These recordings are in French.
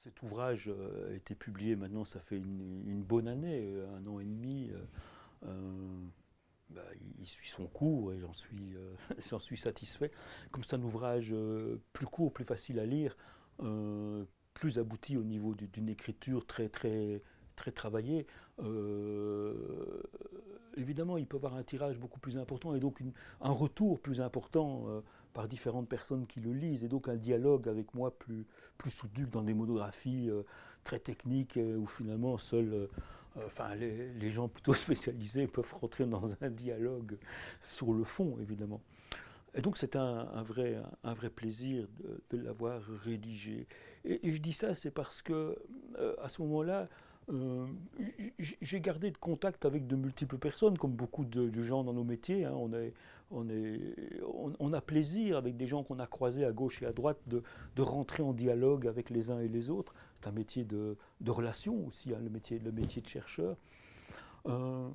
Cet ouvrage a été publié maintenant, ça fait une bonne année, un an et demi. Euh, il suit son cours et j'en suis satisfait. Comme c'est un ouvrage plus court, plus facile à lire, plus abouti au niveau d'une écriture très travaillée, évidemment, il peut avoir un tirage beaucoup plus important et donc un retour plus important par différentes personnes qui le lisent et donc un dialogue avec moi plus soutenu que dans des monographies très techniques où finalement seuls les gens plutôt spécialisés peuvent rentrer dans un dialogue sur le fond, évidemment. Et donc c'est un vrai plaisir de l'avoir rédigé. Et je dis ça, c'est parce que à ce moment-là, euh, j'ai gardé de contact avec de multiples personnes, comme beaucoup de gens dans nos métiers. Hein. On a plaisir avec des gens qu'on a croisés à gauche et à droite de rentrer en dialogue avec les uns et les autres. C'est un métier de relation aussi, hein, le métier de chercheur. Euh,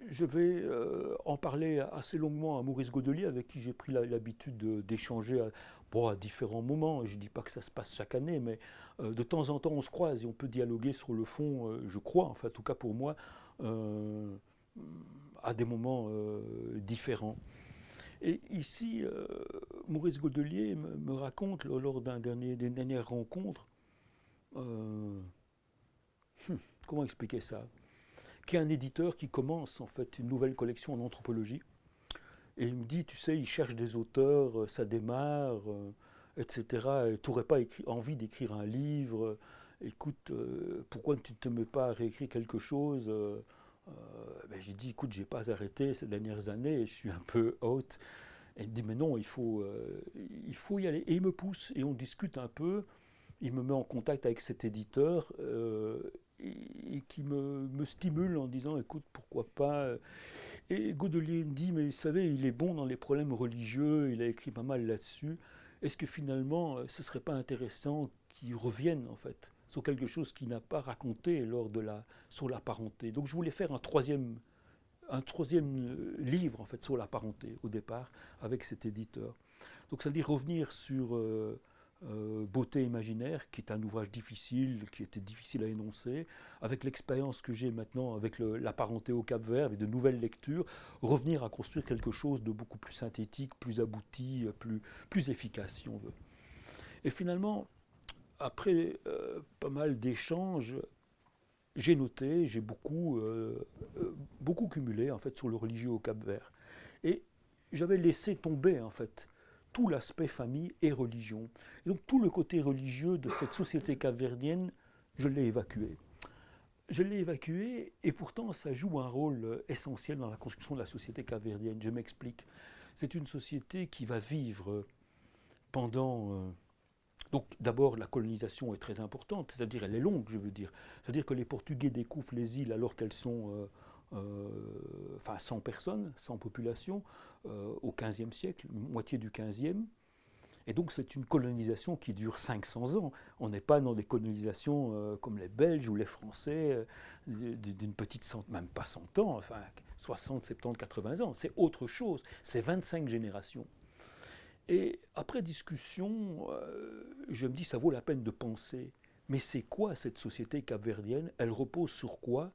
je vais en parler assez longuement à Maurice Godelier, avec qui j'ai pris l'habitude d'échanger à différents moments. Je ne dis pas que ça se passe chaque année, mais de temps en temps on se croise et on peut dialoguer sur le fond, je crois, enfin en tout cas pour moi, euh, à des moments différents. Et ici, Maurice Godelier me raconte, lors d'une dernière rencontre, euh, comment expliquer ça, qui est un éditeur qui commence en fait une nouvelle collection en anthropologie. Et il me dit, tu sais, il cherche des auteurs, ça démarre, etc. Et tu n'aurais pas envie d'écrire un livre. Écoute, pourquoi tu ne te mets pas à réécrire quelque chose j'ai dit, écoute, j'ai pas arrêté ces dernières années, je suis un peu out. Et il me dit, mais non, il faut y aller. Et il me pousse et on discute un peu. Il me met en contact avec cet éditeur et qui me stimule en disant, écoute, pourquoi pas. Et Godelier me dit, mais vous savez, il est bon dans les problèmes religieux, il a écrit pas mal là-dessus. Est-ce que finalement, ce ne serait pas intéressant qu'il revienne, en fait, sur quelque chose qu'il n'a pas raconté sur la parenté. Donc je voulais faire un troisième livre, en fait, sur la parenté, au départ, avec cet éditeur. Donc ça veut dire revenir sur Beauté imaginaire, qui est un ouvrage difficile, qui était difficile à énoncer, avec l'expérience que j'ai maintenant avec la parenté au Cap-Vert, avec de nouvelles lectures, revenir à construire quelque chose de beaucoup plus synthétique, plus abouti, plus efficace, si on veut. Et finalement, après pas mal d'échanges, j'ai noté, j'ai beaucoup cumulé en fait sur le religieux au Cap-Vert. Et j'avais laissé tomber en fait tout l'aspect famille et religion. Et donc tout le côté religieux de cette société capverdienne, je l'ai évacué. Je l'ai évacué et pourtant ça joue un rôle essentiel dans la construction de la société capverdienne. Je m'explique. C'est une société qui va vivre pendant donc d'abord, la colonisation est très importante, c'est-à-dire elle est longue, je veux dire. C'est-à-dire que les Portugais découvrent les îles alors qu'elles sont 100 personnes, 100 populations, au XVe siècle, moitié du XVe. Et donc c'est une colonisation qui dure 500 ans. On n'est pas dans des colonisations comme les Belges ou les Français d'une petite centaine, même pas 100 ans, enfin 60, 70, 80 ans. C'est autre chose, c'est 25 générations. Et après discussion, je me dis ça vaut la peine de penser. Mais c'est quoi cette société capverdienne? Elle repose sur quoi?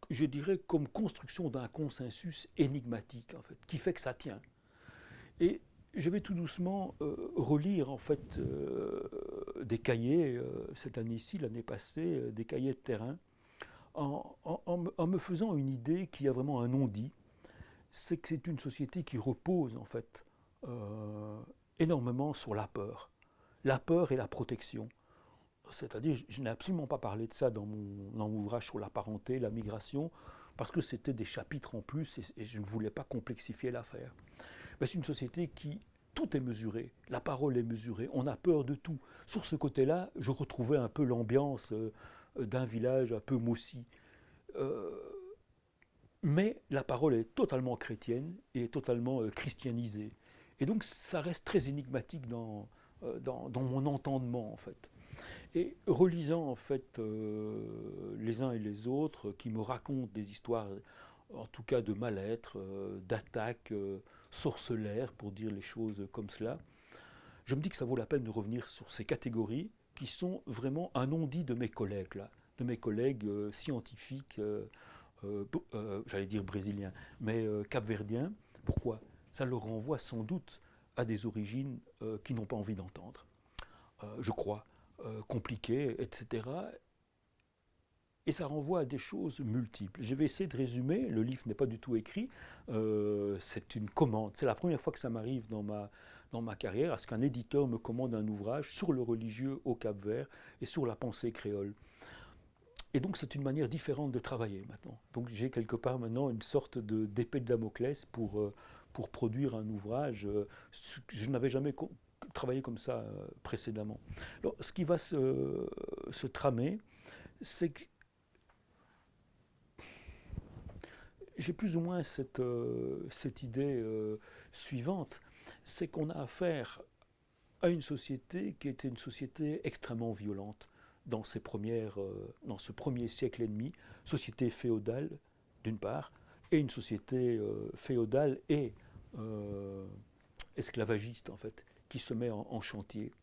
Je dirais comme construction d'un consensus énigmatique en fait, qui fait que ça tient. Et je vais tout doucement relire en fait des cahiers cette année-ci, l'année passée, des cahiers de terrain, en me faisant une idée qui a vraiment un non-dit, c'est que c'est une société qui repose en fait euh, énormément sur la peur et la protection. C'est-à-dire, je n'ai absolument pas parlé de ça dans mon ouvrage sur la parenté, la migration, parce que c'était des chapitres en plus et je ne voulais pas complexifier l'affaire. Mais c'est une société qui tout est mesuré, la parole est mesurée, on a peur de tout. Sur ce côté-là, je retrouvais un peu l'ambiance d'un village un peu moussi. Euh, mais la parole est totalement chrétienne et totalement christianisée. Et donc ça reste très énigmatique dans mon entendement en fait. Et relisant en fait les uns et les autres qui me racontent des histoires, en tout cas de mal-être, d'attaques sorcellaires, pour dire les choses comme cela, je me dis que ça vaut la peine de revenir sur ces catégories qui sont vraiment un non-dit de mes collègues là, de mes collègues scientifiques, j'allais dire brésiliens, mais capverdiens. Pourquoi? Ça leur renvoie sans doute à des origines qu'ils n'ont pas envie d'entendre, je crois, compliquées, etc. Et ça renvoie à des choses multiples. Je vais essayer de résumer, le livre n'est pas du tout écrit, c'est une commande. C'est la première fois que ça m'arrive dans ma carrière, à ce qu'un éditeur me commande un ouvrage sur le religieux au Cap-Vert et sur la pensée créole. Et donc c'est une manière différente de travailler maintenant. Donc j'ai quelque part maintenant une sorte d'épée de Damoclès pour produire un ouvrage. Je n'avais jamais travaillé comme ça précédemment. Alors ce qui va se tramer, c'est que j'ai plus ou moins cette idée suivante, c'est qu'on a affaire à une société qui était une société extrêmement violente dans ce premier siècle et demi, société féodale d'une part, et une société féodale et euh, esclavagiste en fait, qui se met en chantier.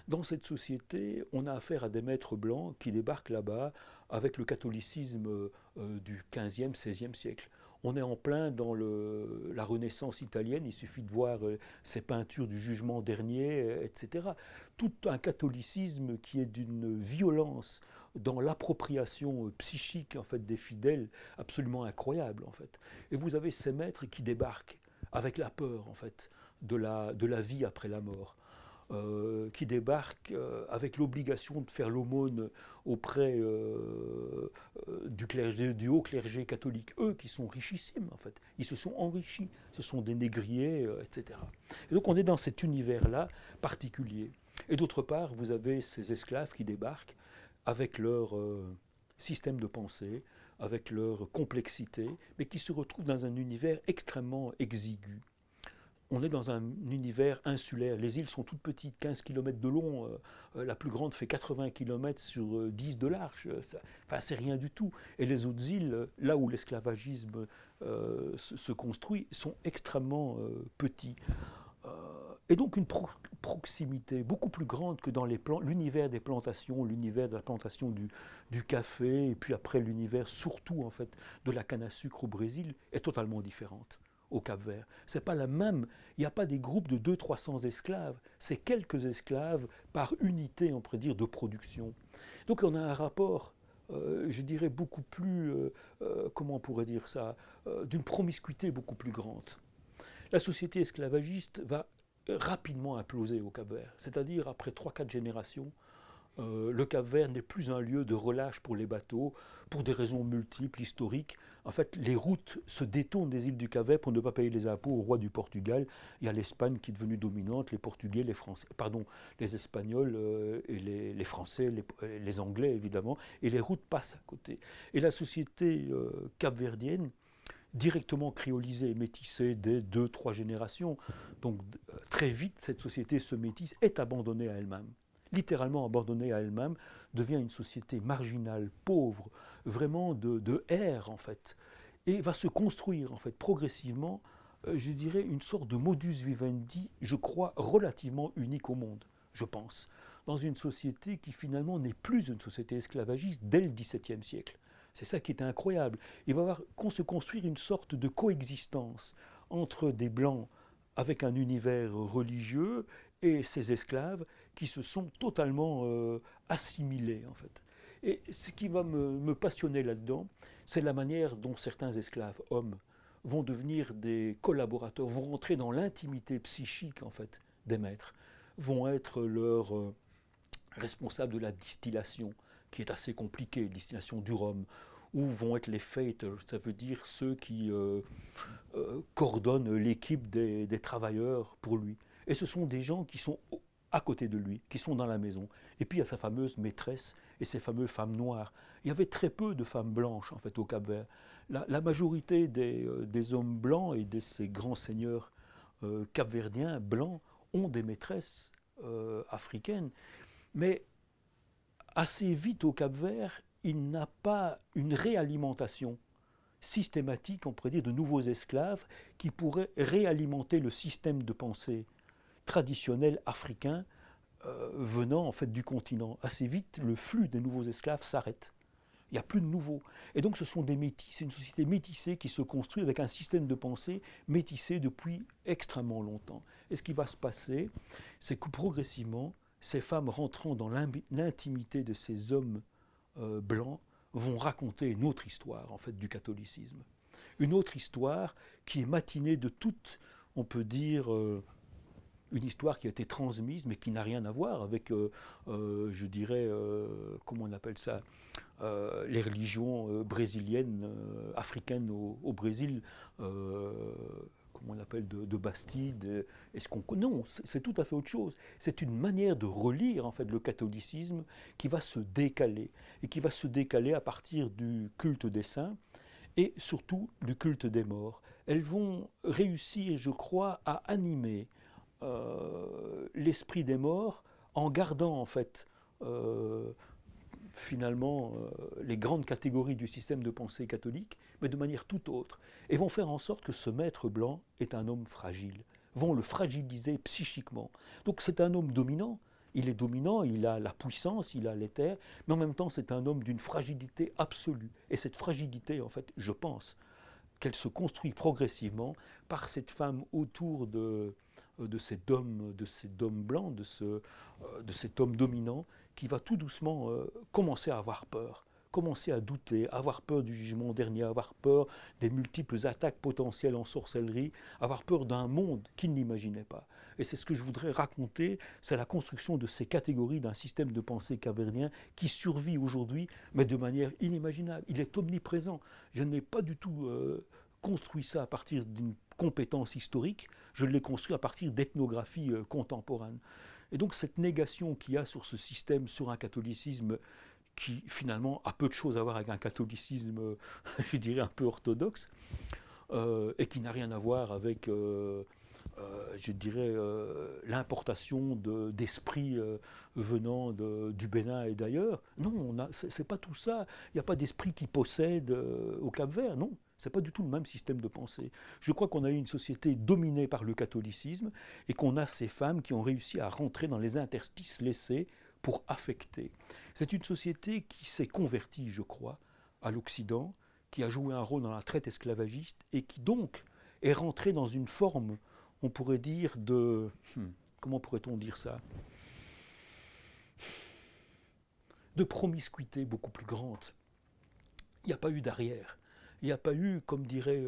Dans cette société, on a affaire à des maîtres blancs qui débarquent là-bas avec le catholicisme du 15e, 16e siècle. On est en plein dans la Renaissance italienne, il suffit de voir ces peintures du jugement dernier, etc. Tout un catholicisme qui est d'une violence dans l'appropriation psychique en fait, des fidèles absolument incroyable. En fait. Et vous avez ces maîtres qui débarquent avec la peur en fait, de la vie après la mort. Qui débarquent avec l'obligation de faire l'aumône auprès du clergé, du haut clergé catholique, eux qui sont richissimes en fait, ils se sont enrichis, ce sont des négriers, etc. Et donc on est dans cet univers-là particulier. Et d'autre part, vous avez ces esclaves qui débarquent avec leur système de pensée, avec leur complexité, mais qui se retrouvent dans un univers extrêmement exigu. On est dans un univers insulaire. Les îles sont toutes petites, 15 km de long. La plus grande fait 80 km sur 10 de large. Enfin, c'est rien du tout. Et les autres îles, là où l'esclavagisme se construit, sont extrêmement petits. Et donc une proximité beaucoup plus grande que dans l'univers des plantations, l'univers de la plantation du café, et puis après l'univers surtout en fait de la canne à sucre au Brésil, est totalement différente au Cap-Vert. C'est pas la même, il n'y a pas des groupes de 200-300 esclaves, c'est quelques esclaves par unité, on pourrait dire, de production. Donc on a un rapport, je dirais, beaucoup plus, comment on pourrait dire ça, d'une promiscuité beaucoup plus grande. La société esclavagiste va rapidement imploser au Cap-Vert, c'est-à-dire après 3-4 générations, le Cap-Vert n'est plus un lieu de relâche pour les bateaux, pour des raisons multiples, historiques. En fait, les routes se détournent des îles du Cap-Vert pour ne pas payer les impôts au roi du Portugal. Il y a l'Espagne qui est devenue dominante, les Portugais, les Français, pardon, les Espagnols et les Français, les Anglais évidemment, et les routes passent à côté. Et la société capverdienne, directement créolisée, métissée dès 2-3 générations, donc très vite cette société se métisse, est abandonnée à elle-même, littéralement abandonnée à elle-même, devient une société marginale, pauvre, vraiment de air en fait, et va se construire en fait progressivement, je dirais, une sorte de modus vivendi, je crois, relativement unique au monde, je pense, dans une société qui finalement n'est plus une société esclavagiste dès le XVIIe siècle. C'est ça qui est incroyable. Il va se construire une sorte de coexistence entre des Blancs avec un univers religieux et ces esclaves qui se sont totalement assimilés en fait. Et ce qui va me passionner là-dedans, c'est la manière dont certains esclaves, hommes, vont devenir des collaborateurs, vont rentrer dans l'intimité psychique en fait des maîtres, vont être leurs responsables de la distillation, qui est assez compliquée, distillation du rhum, où vont être les faiters, ça veut dire ceux qui coordonnent l'équipe des travailleurs pour lui. Et ce sont des gens qui sont à côté de lui, qui sont dans la maison. Et puis il y a sa fameuse maîtresse et ses fameuses femmes noires. Il y avait très peu de femmes blanches en fait au Cap-Vert. La majorité des hommes blancs et de ces grands seigneurs capverdiens blancs ont des maîtresses africaines. Mais assez vite au Cap-Vert, il n'a pas une réalimentation systématique, on pourrait dire, de nouveaux esclaves qui pourraient réalimenter le système de pensée traditionnel africain venant en fait du continent. Assez vite, le flux des nouveaux esclaves s'arrête. Il n'y a plus de nouveaux. Et donc ce sont des métis, c'est une société métissée qui se construit avec un système de pensée métissé depuis extrêmement longtemps. Et ce qui va se passer, c'est que progressivement, ces femmes rentrant dans l'intimité de ces hommes blancs vont raconter une autre histoire en fait du catholicisme. Une autre histoire qui est matinée de toute, on peut dire, une histoire qui a été transmise, mais qui n'a rien à voir avec, je dirais, comment on appelle ça, les religions brésiliennes, africaines au Brésil, comment on appelle, de Bastide. Est-ce qu'on non, c'est tout à fait autre chose. C'est une manière de relire en fait le catholicisme qui va se décaler et qui va se décaler à partir du culte des saints et surtout du culte des morts. Elles vont réussir, je crois, à animer l'esprit des morts en gardant en fait finalement les grandes catégories du système de pensée catholique, mais de manière tout autre, et vont faire en sorte que ce maître blanc est un homme fragile, vont le fragiliser psychiquement. Donc c'est un homme dominant, il est dominant, il a la puissance, il a l'éther, mais en même temps c'est un homme d'une fragilité absolue. Et cette fragilité, en fait, je pense qu'elle se construit progressivement par cette femme autour de cet homme blanc, de cet homme dominant, qui va tout doucement commencer à avoir peur, commencer à douter, avoir peur du jugement dernier, avoir peur des multiples attaques potentielles en sorcellerie, avoir peur d'un monde qu'il n'imaginait pas. Et c'est ce que je voudrais raconter, c'est la construction de ces catégories d'un système de pensée capverdien qui survit aujourd'hui, mais de manière inimaginable. Il est omniprésent. Je n'ai pas du tout construit ça à partir d'une compétence historique, je l'ai construit à partir d'ethnographie contemporaine. Et donc cette négation qu'il y a sur ce système, sur un catholicisme qui finalement a peu de choses à voir avec un catholicisme, je dirais, un peu orthodoxe, et qui n'a rien à voir avec, je dirais, l'importation d'esprits venant du Bénin et d'ailleurs. Non, c'est pas tout ça. Il n'y a pas d'esprit qui possède au Cap-Vert, non. Ce n'est pas du tout le même système de pensée. Je crois qu'on a eu une société dominée par le catholicisme et qu'on a ces femmes qui ont réussi à rentrer dans les interstices laissés pour affecter. C'est une société qui s'est convertie, je crois, à l'Occident, qui a joué un rôle dans la traite esclavagiste et qui donc est rentrée dans une forme, on pourrait dire, de... comment pourrait-on dire ça? De promiscuité beaucoup plus grande. Il n'y a pas eu d'arrière. Il n'y a pas eu, comme dirait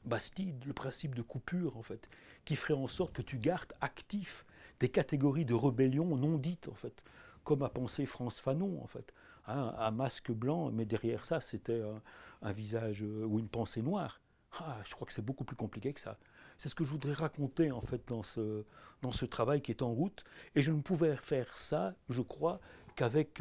Bastide, le principe de coupure, en fait, qui ferait en sorte que tu gardes actif des catégories de rébellion non dites, en fait, comme a pensé Frantz Fanon, en fait. Hein, un masque blanc, mais derrière ça, c'était un visage ou une pensée noire. Ah, je crois que c'est beaucoup plus compliqué que ça. C'est ce que je voudrais raconter, en fait, dans ce travail qui est en route. Et je ne pouvais faire ça, je crois, qu'avec...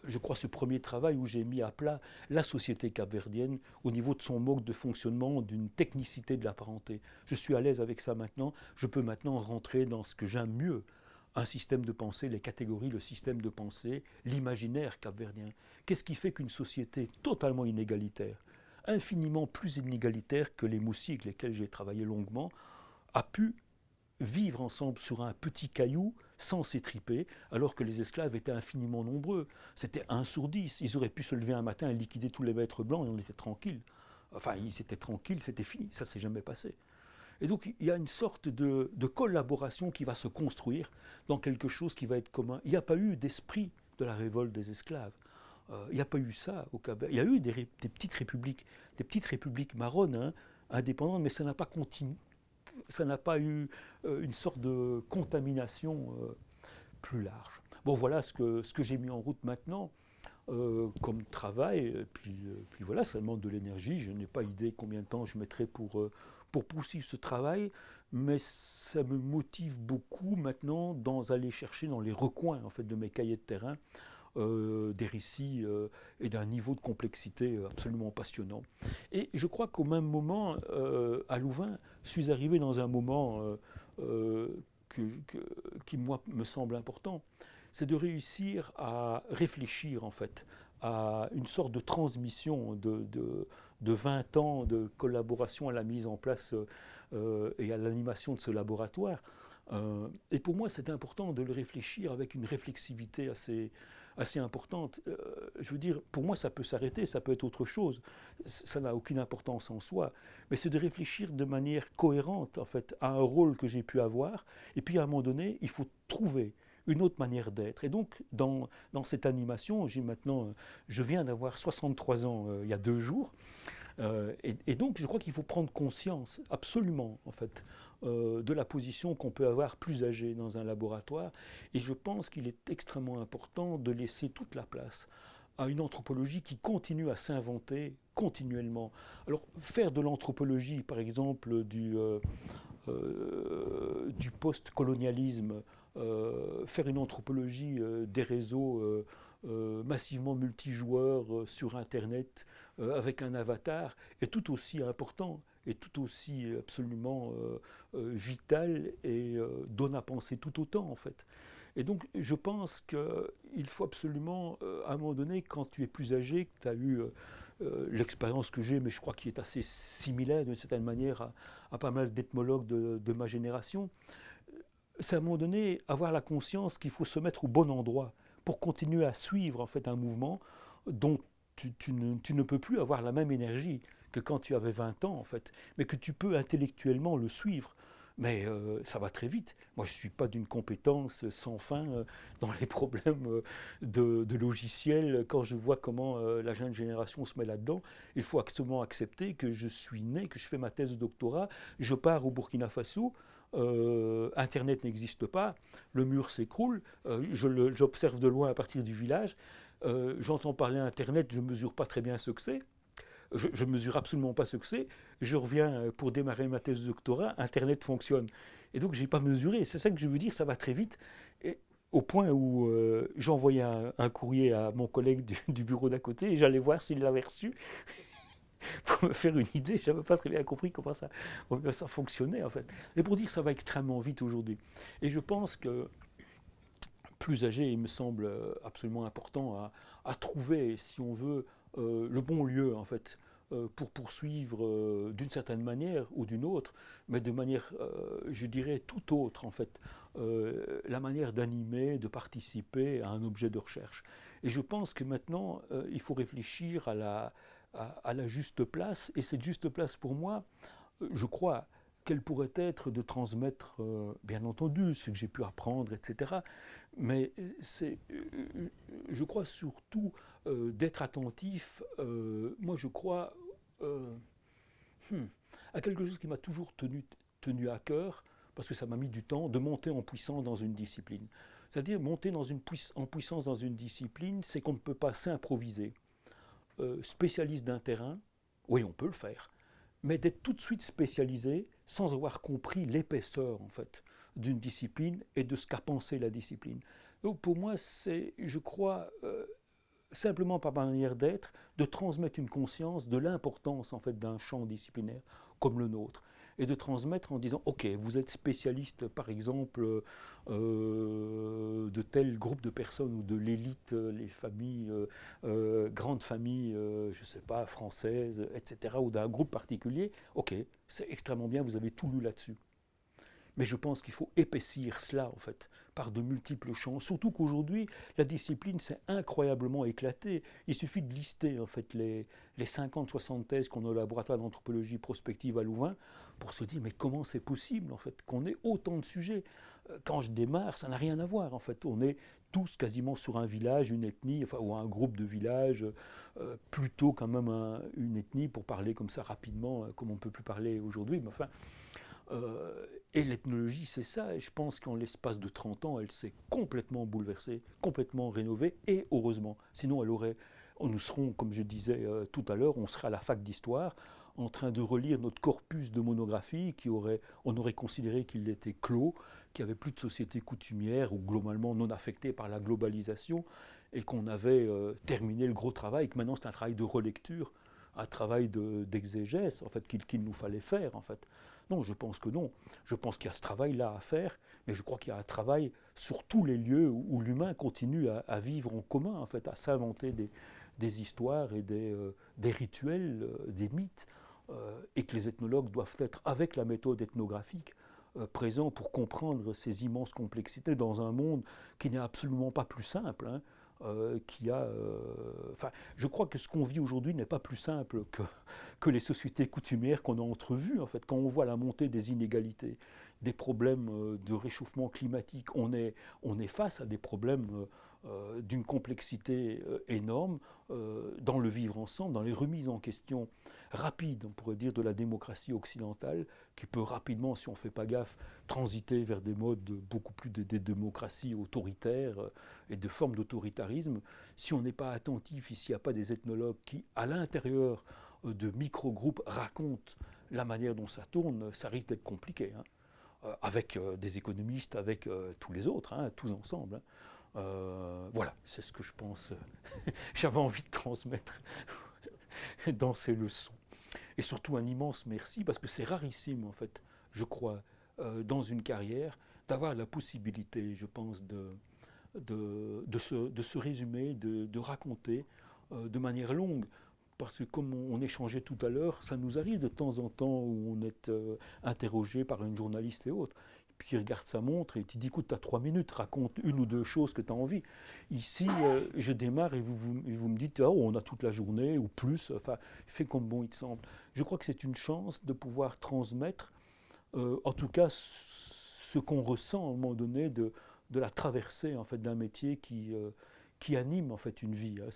je crois, ce premier travail où j'ai mis à plat la société capverdienne au niveau de son mode de fonctionnement, d'une technicité de la parenté. Je suis à l'aise avec ça maintenant. Je peux maintenant rentrer dans ce que j'aime mieux, un système de pensée, les catégories, le système de pensée, l'imaginaire capverdien. Qu'est-ce qui fait qu'une société totalement inégalitaire, infiniment plus inégalitaire que les Moussis avec lesquels j'ai travaillé longuement, a pu vivre ensemble sur un petit caillou sans s'étriper, alors que les esclaves étaient infiniment nombreux. C'était 1 sur 10. Ils auraient pu se lever un matin et liquider tous les maîtres blancs et on était tranquille. Enfin, ils étaient tranquilles, c'était fini. Ça ne s'est jamais passé. Et donc, il y a une sorte de collaboration qui va se construire dans quelque chose qui va être commun. Il n'y a pas eu d'esprit de la révolte des esclaves. Il n'y a pas eu ça au Cap-Vert. Il y a eu des petites républiques marronnes, hein, indépendantes, mais ça n'a pas continué. Ça n'a pas eu une sorte de contamination plus large. Bon, voilà ce que j'ai mis en route maintenant comme travail. Puis voilà, ça demande de l'énergie. Je n'ai pas idée combien de temps je mettrai pour poursuivre ce travail, mais ça me motive beaucoup maintenant d'aller chercher dans les recoins en fait, de mes cahiers de terrain des récits et d'un niveau de complexité absolument passionnant. Et je crois qu'au même moment, à Louvain, je suis arrivé dans un moment euh, que, que, qui, moi, me semble important, c'est de réussir à réfléchir, en fait, à une sorte de transmission de 20 ans de collaboration à la mise en place et à l'animation de ce laboratoire. Et pour moi, c'est important de le réfléchir avec une réflexivité assez importante. Je veux dire, pour moi, ça peut s'arrêter, ça peut être autre chose. Ça n'a aucune importance en soi. Mais c'est de réfléchir de manière cohérente, en fait, à un rôle que j'ai pu avoir. Et puis, à un moment donné, il faut trouver une autre manière d'être. Et donc, dans cette animation, je viens d'avoir 63 ans il y a 2 jours. Et donc, je crois qu'il faut prendre conscience, absolument, en fait, de la position qu'on peut avoir plus âgée dans un laboratoire. Et je pense qu'il est extrêmement important de laisser toute la place à une anthropologie qui continue à s'inventer continuellement. Alors, faire de l'anthropologie, par exemple, du post-colonialisme, faire une anthropologie des réseaux massivement multijoueurs sur Internet avec un avatar est tout aussi important et tout aussi absolument vital et donne à penser tout autant en fait. Et donc je pense qu'il faut absolument, à un moment donné, quand tu es plus âgé, que tu as eu l'expérience que j'ai, mais je crois qu'il est assez similaire d'une certaine manière à pas mal d'ethnologues de ma génération, c'est à un moment donné avoir la conscience qu'il faut se mettre au bon endroit pour continuer à suivre en fait un mouvement dont tu ne peux plus avoir la même énergie que quand tu avais 20 ans en fait, mais que tu peux intellectuellement le suivre. Mais ça va très vite. Moi, je ne suis pas d'une compétence sans fin dans les problèmes de logiciels. Quand je vois comment la jeune génération se met là-dedans, il faut absolument accepter que je suis né, que je fais ma thèse de doctorat, je pars au Burkina Faso, Internet n'existe pas, le mur s'écroule, j'observe de loin à partir du village, j'entends parler Internet, je ne mesure pas très bien ce que c'est, je ne mesure absolument pas ce que c'est, je reviens pour démarrer ma thèse de doctorat, Internet fonctionne. Et donc je n'ai pas mesuré, c'est ça que je veux dire, ça va très vite. Et au point où j'envoyais un courrier à mon collègue du bureau d'à côté et j'allais voir s'il l'avait reçu pour me faire une idée. Je n'avais pas très bien compris comment ça fonctionnait en fait. Et pour dire que ça va extrêmement vite aujourd'hui. Et je pense que plus âgé, il me semble absolument important à trouver, si on veut, le bon lieu en fait pour poursuivre d'une certaine manière ou d'une autre, mais de manière, je dirais, tout autre en fait, la manière d'animer, de participer à un objet de recherche. Et je pense que maintenant, il faut réfléchir à la juste place, et cette juste place pour moi, je crois qu'elle pourrait être de transmettre, bien entendu, ce que j'ai pu apprendre, etc. Mais je crois surtout d'être attentif, moi je crois euh, hmm, à quelque chose qui m'a toujours tenu à cœur, parce que ça m'a mis du temps, de monter en puissance dans une discipline. C'est-à-dire monter en puissance dans une discipline, c'est qu'on ne peut pas s'improviser. Spécialiste d'un terrain, oui on peut le faire, mais d'être tout de suite spécialisé sans avoir compris l'épaisseur en fait d'une discipline et de ce qu'a pensé la discipline. Donc pour moi, c'est, je crois, simplement par ma manière d'être, de transmettre une conscience de l'importance en fait d'un champ disciplinaire comme le nôtre. Et de transmettre en disant, ok, vous êtes spécialiste par exemple de tel groupe de personnes ou de l'élite, les familles, grandes familles, je ne sais pas, françaises, etc., ou d'un groupe particulier, ok, c'est extrêmement bien, vous avez tout lu là-dessus. Mais je pense qu'il faut épaissir cela, en fait, par de multiples champs. Surtout qu'aujourd'hui, la discipline s'est incroyablement éclatée. Il suffit de lister, en fait, les 50-60 thèses qu'on a au laboratoire d'anthropologie prospective à Louvain pour se dire, mais comment c'est possible, en fait, qu'on ait autant de sujets. Quand je démarre, ça n'a rien à voir, en fait. On est tous quasiment sur un village, une ethnie, enfin, ou un groupe de villages, plutôt quand même une ethnie, pour parler comme ça rapidement, comme on ne peut plus parler aujourd'hui, mais enfin, et l'ethnologie, c'est ça. Et je pense qu'en l'espace de 30 ans, elle s'est complètement bouleversée, complètement rénovée, et heureusement. Sinon, nous serons, comme je disais tout à l'heure, on serait à la fac d'histoire, en train de relire notre corpus de monographie, on aurait considéré qu'il était clos, qu'il n'y avait plus de société coutumière ou globalement non affectée par la globalisation, et qu'on avait terminé le gros travail, et que maintenant c'est un travail de relecture, un travail d'exégèse en fait, qu'il nous fallait faire en fait. Non, je pense que non. Je pense qu'il y a ce travail-là à faire, mais je crois qu'il y a un travail sur tous les lieux où l'humain continue à vivre en commun, en fait, à s'inventer des histoires et des rituels, des mythes, et que les ethnologues doivent être, avec la méthode ethnographique, présents pour comprendre ces immenses complexités dans un monde qui n'est absolument pas plus simple. Hein, je crois que ce qu'on vit aujourd'hui n'est pas plus simple que les sociétés coutumières qu'on a entrevues. En fait, quand on voit la montée des inégalités, des problèmes de réchauffement climatique, on est face à des problèmes d'une complexité énorme dans le vivre ensemble, dans les remises en question rapides, on pourrait dire, de la démocratie occidentale, qui peut rapidement, si on ne fait pas gaffe, transiter vers des modes beaucoup plus de démocratie autoritaire et de formes d'autoritarisme. Si on n'est pas attentif, s'il n'y a pas des ethnologues qui, à l'intérieur de micro-groupes, racontent la manière dont ça tourne, ça risque d'être compliqué. Hein. Avec des économistes, avec tous les autres, hein, tous ensemble. Hein. Voilà, c'est ce que je pense. J'avais envie de transmettre dans ces leçons. Et surtout un immense merci, parce que c'est rarissime, en fait, je crois, dans une carrière, d'avoir la possibilité, je pense, de se résumer, de raconter de manière longue. Parce que comme on échangeait tout à l'heure, ça nous arrive de temps en temps où on est interrogé par une journaliste et autres. Puis il regarde sa montre et il dit écoute, tu as 3 minutes, raconte une ou deux choses que tu as envie. Ici, je démarre et vous me dites oh, on a toute la journée ou plus, enfin, fait comme bon il te semble. Je crois que c'est une chance de pouvoir transmettre, en tout cas, ce qu'on ressent à un moment donné de la traversée en fait, d'un métier qui anime en fait une vie. Hein.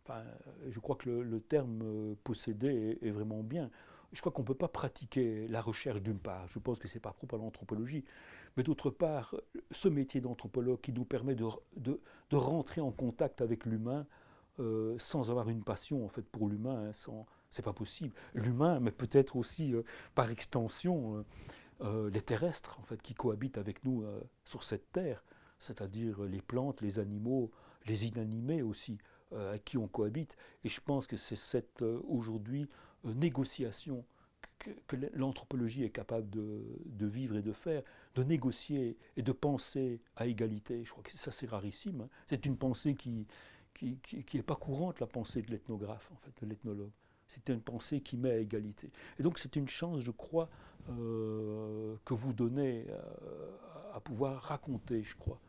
Enfin, je crois que le terme possédé est vraiment bien. Je crois qu'on ne peut pas pratiquer la recherche d'une part, je pense que ce n'est pas propre à l'anthropologie, mais d'autre part, ce métier d'anthropologue qui nous permet de rentrer en contact avec l'humain sans avoir une passion en fait, pour l'humain, hein, c'est pas possible. L'humain, mais peut-être aussi par extension les terrestres en fait, qui cohabitent avec nous sur cette terre, c'est-à-dire les plantes, les animaux, les inanimés aussi, avec qui on cohabite. Et je pense que c'est cette aujourd'hui négociation que l'anthropologie est capable de vivre et de faire, de négocier et de penser à égalité. Je crois que ça c'est rarissime. Hein. C'est une pensée qui est pas courante, la pensée de l'ethnographe, en fait, de l'ethnologue. C'est une pensée qui met à égalité. Et donc c'est une chance, je crois, que vous donnez à pouvoir raconter, je crois,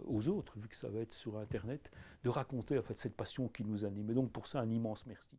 aux autres, vu que ça va être sur Internet, de raconter en fait, cette passion qui nous anime. Et donc pour ça, un immense merci.